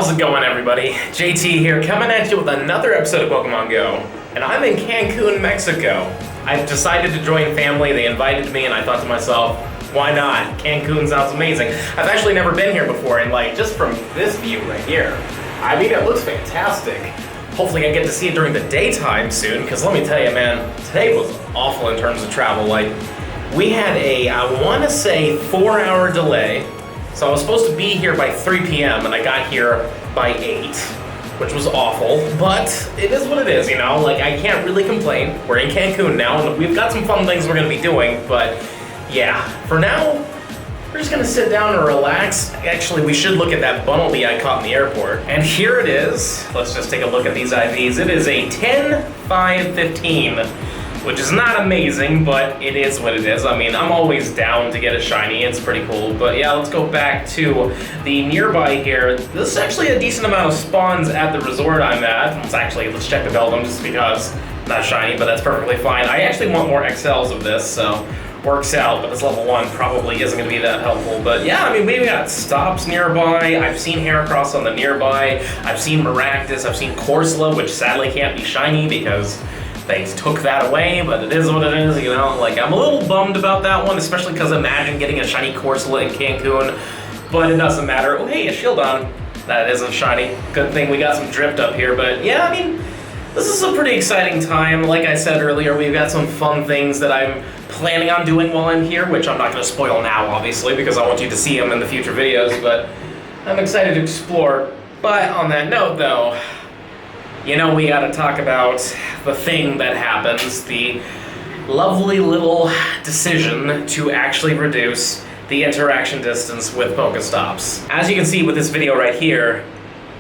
How's it going, everybody? JT here, coming at you with another episode of Pokemon Go. And I'm in Cancun, Mexico. I've decided to join family. They invited me, and I thought to myself, why not? Cancun sounds amazing. I've actually never been here before, and just from this view right here, I mean, it looks fantastic. Hopefully I get to see it during the daytime soon, because let me tell you, man, today was awful in terms of travel. We had I want to say 4-hour delay. So I was supposed to be here by 3 p.m. and I got here by 8, which was awful, but it is what it is, I can't really complain. We're in Cancun now, and we've got some fun things we're gonna be doing, but yeah, for now, we're just gonna sit down and relax. Actually, we should look at that Bunnelby I caught in the airport. And here it is. Let's just take a look at these IVs. It is a 10-5-15. Which is not amazing, but it is what it is. I mean, I'm always down to get a shiny. It's pretty cool. But yeah, let's go back to the nearby here. This is actually a decent amount of spawns at the resort I'm at. Let's check the Beldum just because not shiny, but that's perfectly fine. I actually want more XLs of this, so works out, but this level 1 probably isn't going to be that helpful. But yeah, I mean, we got stops nearby. I've seen Heracross on the nearby. I've seen Maractus. I've seen Corsola, which sadly can't be shiny because they took that away, but it is what it is, I'm a little bummed about that one, especially because imagine getting a shiny Corsola in Cancun, but it doesn't matter. Oh, hey, a Shieldon. That isn't shiny. Good thing we got some Drift up here, but yeah, I mean, this is a pretty exciting time. Like I said earlier, we've got some fun things that I'm planning on doing while I'm here, which I'm not going to spoil now, obviously, because I want you to see them in the future videos, but I'm excited to explore. But on that note, though, we gotta talk about the thing that happens, the lovely little decision to actually reduce the interaction distance with Pokestops. As you can see with this video right here,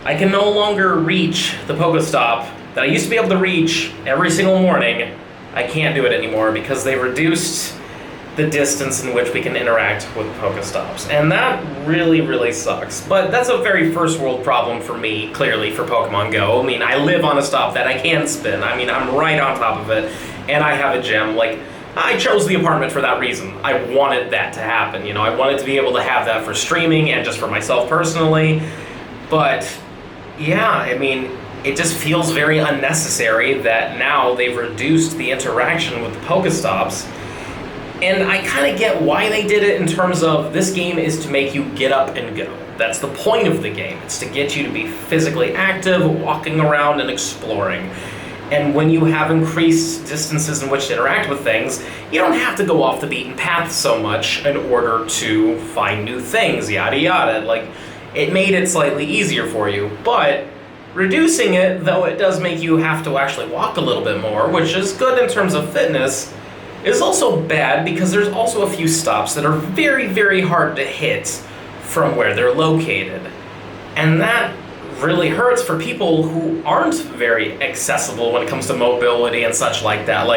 I can no longer reach the Pokestop that I used to be able to reach every single morning. I can't do it anymore because they reduced the distance in which we can interact with Pokestops. And that really, really sucks. But that's a very first world problem for me, clearly, for Pokemon Go. I mean, I live on a stop that I can spin. I mean, I'm right on top of it, and I have a gym. I chose the apartment for that reason. I wanted that to happen, I wanted to be able to have that for streaming and just for myself personally. But, yeah, I mean, it just feels very unnecessary that now they've reduced the interaction with the Pokestops. And I kind of get why they did it in terms of this game is to make you get up and go. That's the point of the game. It's to get you to be physically active, walking around and exploring. And when you have increased distances in which to interact with things, you don't have to go off the beaten path so much in order to find new things, yada yada. It made it slightly easier for you. But reducing it, though it does make you have to actually walk a little bit more, which is good in terms of fitness, is also bad because there's also a few stops that are very, very hard to hit from where they're located. And that really hurts for people who aren't very accessible when it comes to mobility and such like that.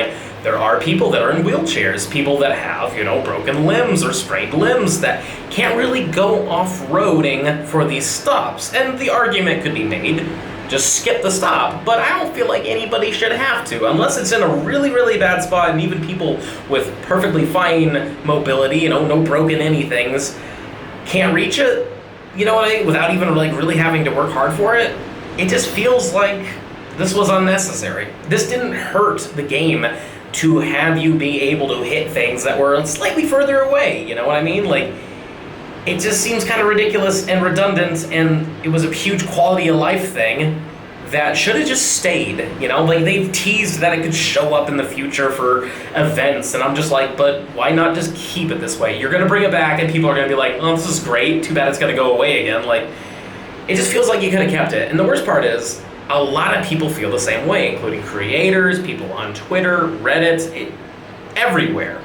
There are people that are in wheelchairs, people that have, broken limbs or sprained limbs that can't really go off-roading for these stops. And the argument could be made, just skip the stop, but I don't feel like anybody should have to, unless it's in a really, really bad spot, and even people with perfectly fine mobility, no broken anythings, can't reach it, without even really having to work hard for it. It just feels like this was unnecessary. This didn't hurt the game to have you be able to hit things that were slightly further away, you know what I mean? It just seems kind of ridiculous and redundant, and it was a huge quality of life thing that should have just stayed, they've teased that it could show up in the future for events, and I'm just but why not just keep it this way? You're gonna bring it back, and people are gonna be oh, this is great, too bad it's gonna go away again. It just feels like you could have kept it. And the worst part is, a lot of people feel the same way, including creators, people on Twitter, Reddit, everywhere.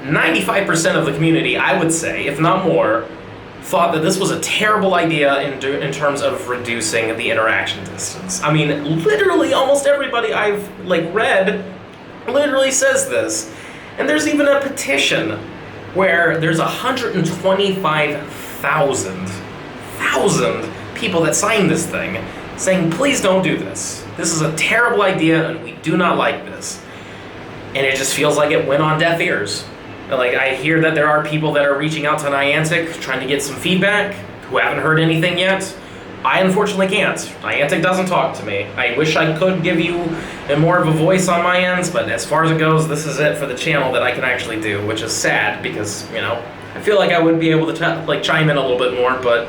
95% of the community, I would say, if not more, thought that this was a terrible idea in terms of reducing the interaction distance. I mean, literally almost everybody I've read literally says this. And there's even a petition where there's 125,000 people that signed this thing saying, please don't do this. This is a terrible idea and we do not like this. And it just feels like it went on deaf ears. I hear that there are people that are reaching out to Niantic trying to get some feedback who haven't heard anything yet, I unfortunately can't. Niantic doesn't talk to me. I wish I could give you more of a voice on my ends, but as far as it goes, this is it for the channel that I can actually do, which is sad because, you know, I feel like I would be able to like chime in a little bit more, but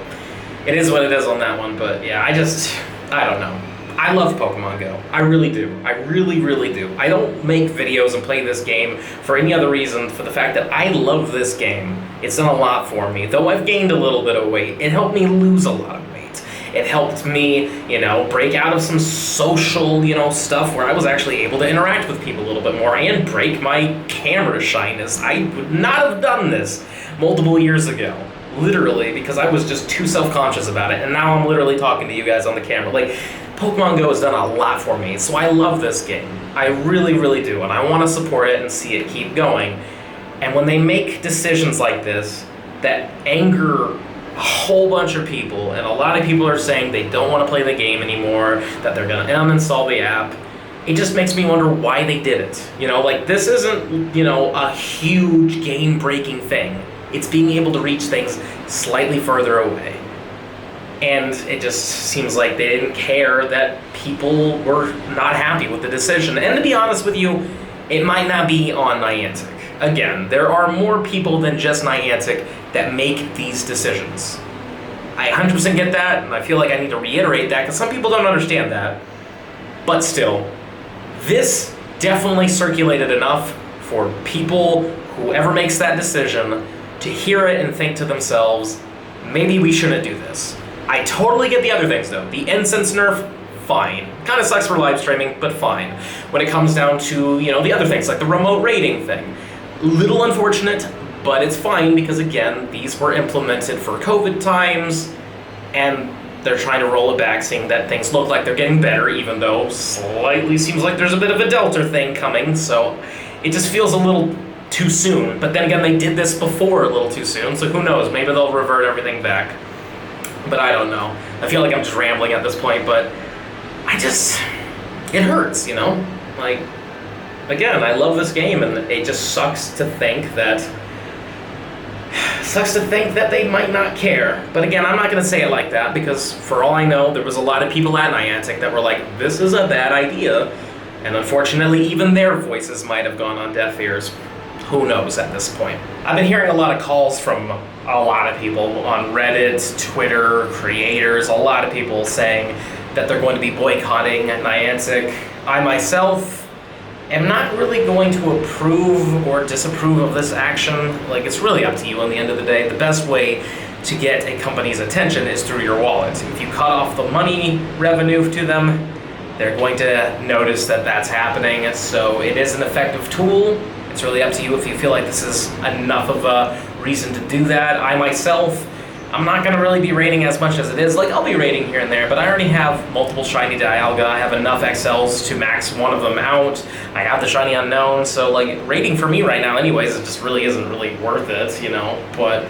it is what it is on that one. But yeah, I don't know. I love Pokemon Go. I really do. I really, really do. I don't make videos and play this game for any other reason for the fact that I love this game. It's done a lot for me. Though I've gained a little bit of weight, it helped me lose a lot of weight. It helped me, you know, break out of some social, you know, stuff where I was actually able to interact with people a little bit more and break my camera shyness. I would not have done this multiple years ago. Literally, because I was just too self-conscious about it, and now I'm literally talking to you guys on the camera. Like, Pokemon Go has done a lot for me, so I love this game. I really, really do, and I want to support it and see it keep going. And when they make decisions like this that anger a whole bunch of people, and a lot of people are saying they don't want to play the game anymore, that they're going to uninstall the app, it just makes me wonder why they did it. You know, like, this isn't, you know, a huge game-breaking thing. It's being able to reach things slightly further away. And it just seems like they didn't care that people were not happy with the decision. And to be honest with you, it might not be on Niantic. Again, there are more people than just Niantic that make these decisions. I 100% get that, and I feel like I need to reiterate that, because some people don't understand that. But still, this definitely circulated enough for people, whoever makes that decision, to hear it and think to themselves, maybe we shouldn't do this. I totally get the other things though. The incense nerf, fine. Kind of sucks for live streaming, but fine. When it comes down to, you know, the other things, like the remote raiding thing. Little unfortunate, but it's fine because, again, these were implemented for COVID times, and they're trying to roll it back, seeing that things look like they're getting better, even though slightly seems like there's a bit of a Delta thing coming, so it just feels a little too soon. But then again, they did this before a little too soon, so who knows, maybe they'll revert everything back. But I don't know. I feel like I'm just rambling at this point, but it hurts, you know? Like, again, I love this game, and it just sucks to think that they might not care. But again, I'm not going to say it like that, because for all I know, there was a lot of people at Niantic that were like, this is a bad idea. And unfortunately, even their voices might have gone on deaf ears. Who knows at this point? I've been hearing a lot of calls from a lot of people on Reddit, Twitter, creators, a lot of people saying that they're going to be boycotting Niantic. I myself am not really going to approve or disapprove of this action. Like, it's really up to you on the end of the day. The best way to get a company's attention is through your wallet. If you cut off the money revenue to them, they're going to notice that that's happening. So it is an effective tool. It's really up to you if you feel like this is enough of a reason to do that. I myself, I'm not going to really be rating as much as it is. Like, I'll be rating here and there, but I already have multiple shiny Dialga. I have enough XLs to max one of them out. I have the shiny Unknown, so like, rating for me right now anyways, it just really isn't really worth it, you know? But,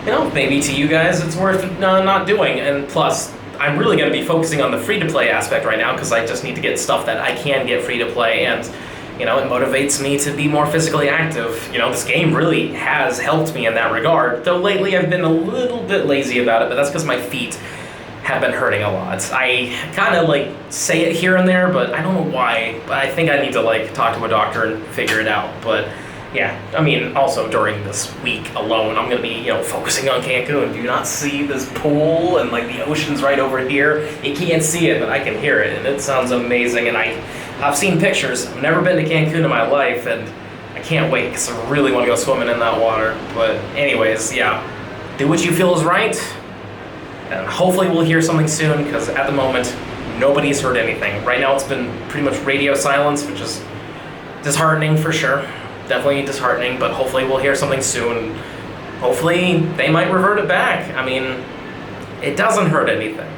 you know, maybe to you guys it's worth not doing. And plus, I'm really going to be focusing on the free-to-play aspect right now, because I just need to get stuff that I can get free-to-play, and you know, it motivates me to be more physically active. You know, this game really has helped me in that regard, though lately I've been a little bit lazy about it, but that's because my feet have been hurting a lot. I kind of like say it here and there, but I don't know why, but I think I need to like talk to a doctor and figure it out. But yeah, I mean, also during this week alone, I'm gonna be, you know, focusing on Cancun. Do you not see this pool and like the ocean's right over here? You can't see it, but I can hear it, and it sounds amazing. And I've seen pictures. I've never been to Cancun in my life, and I can't wait because I really want to go swimming in that water. But anyways, yeah, do what you feel is right, and hopefully we'll hear something soon, because at the moment, nobody's heard anything. Right now it's been pretty much radio silence, which is disheartening for sure. Definitely disheartening, but hopefully we'll hear something soon. Hopefully they might revert it back. I mean, it doesn't hurt anything.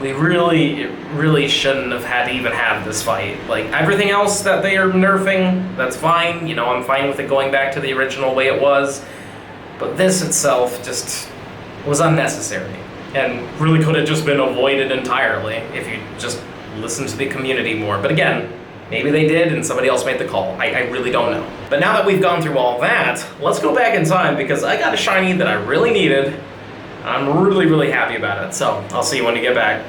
We really shouldn't have had to even have this fight. Like, everything else that they are nerfing, that's fine. You know, I'm fine with it going back to the original way it was. But this itself just was unnecessary, and really could have just been avoided entirely if you just listened to the community more. But again, maybe they did and somebody else made the call. I really don't know. But now that we've gone through all that, let's go back in time, because I got a shiny that I really needed, I'm really, really happy about it. So I'll see you when you get back.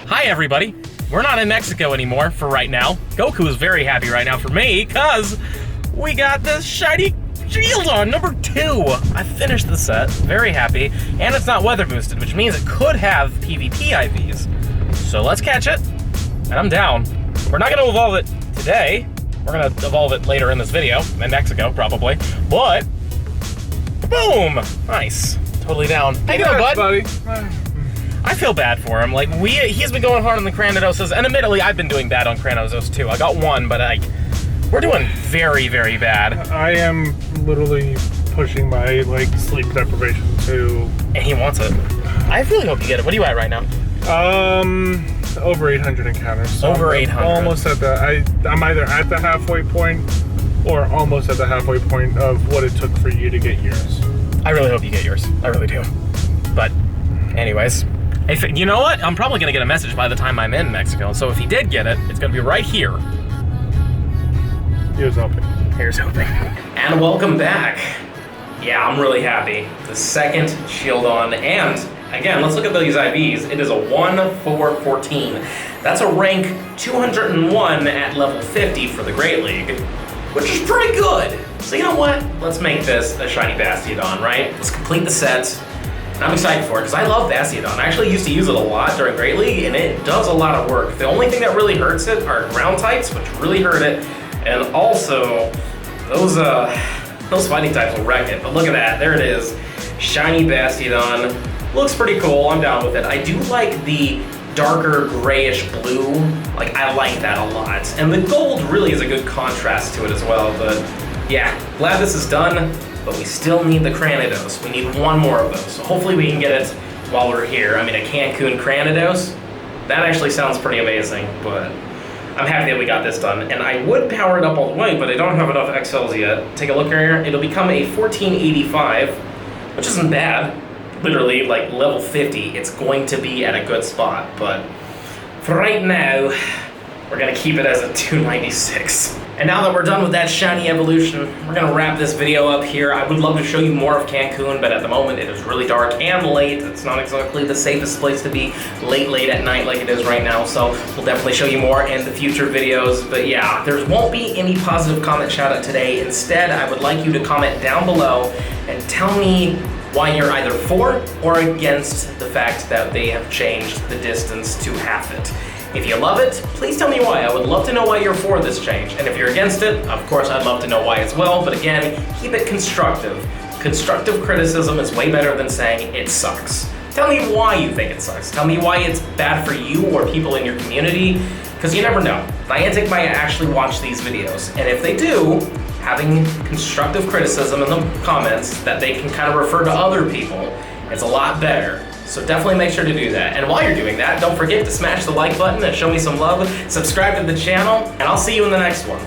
Hi, everybody. We're not in Mexico anymore for right now. Goku is very happy right now for me, because we got this shiny Shieldon number 2. I finished the set, very happy, and it's not weather boosted, which means it could have PvP IVs. So let's catch it, and I'm down. We're not gonna evolve it today. We're gonna evolve it later in this video, in Mexico probably, but boom! Nice, totally down. How you doing, bud? Buddy. I feel bad for him. Like, he's been going hard on the Cranidoses, and admittedly, I've been doing bad on Cranidos too. I got 1, but we're doing very, very bad. I am literally pushing my sleep deprivation to. And he wants it. I really hope you get it. What are you at right now? Over 800 encounters. So Over 800. Almost at the. I'm either at the halfway point, or almost at the halfway point of what it took for you to get yours. I really hope you get yours. I really do. But, anyways. You know what? I'm probably gonna get a message by the time I'm in Mexico. So if he did get it, it's gonna be right here. Here's hoping. Here's hoping. And welcome back. Yeah, I'm really happy. The second Shieldon, and again, let's look at these IVs. It is a 1-4-14. That's a rank 201 at level 50 for the Great League, which is pretty good. So you know what? Let's make this a shiny Bastiodon, right? Let's complete the set. I'm excited for it because I love Bastiodon. I actually used to use it a lot during Great League, and it does a lot of work. The only thing that really hurts it are ground types, which really hurt it, and also those fighting types will wreck it. But look at that, there it is, shiny Bastiodon. Looks pretty cool. I'm down with it. I do like the darker grayish blue. I like that a lot, and the gold really is a good contrast to it as well. But yeah, glad this is done. But we still need the Cranidos. We need 1 more of those. So hopefully we can get it while we're here. I mean, a Cancun Cranidos, that actually sounds pretty amazing, but I'm happy that we got this done. And I would power it up all the way, but I don't have enough XLs yet. Take a look here. It'll become a 1485, which isn't bad. Literally, level 50, it's going to be at a good spot. But for right now, we're gonna keep it as a 296. And now that we're done with that shiny evolution, we're gonna wrap this video up here. I would love to show you more of Cancun, but at the moment it is really dark and late. It's not exactly the safest place to be late at night like it is right now, so we'll definitely show you more in the future videos. But yeah, there won't be any positive comment shout out today. Instead, I would like you to comment down below and tell me why you're either for or against the fact that they have changed the distance to half it. If you love it, please tell me why. I would love to know why you're for this change. And if you're against it, of course I'd love to know why as well. But again, keep it constructive. Constructive criticism is way better than saying it sucks. Tell me why you think it sucks. Tell me why it's bad for you or people in your community, because you never know. Niantic might actually watch these videos. And if they do, having constructive criticism in the comments that they can kind of refer to other people is a lot better. So definitely make sure to do that. And while you're doing that, don't forget to smash the like button and show me some love. Subscribe to the channel, and I'll see you in the next one.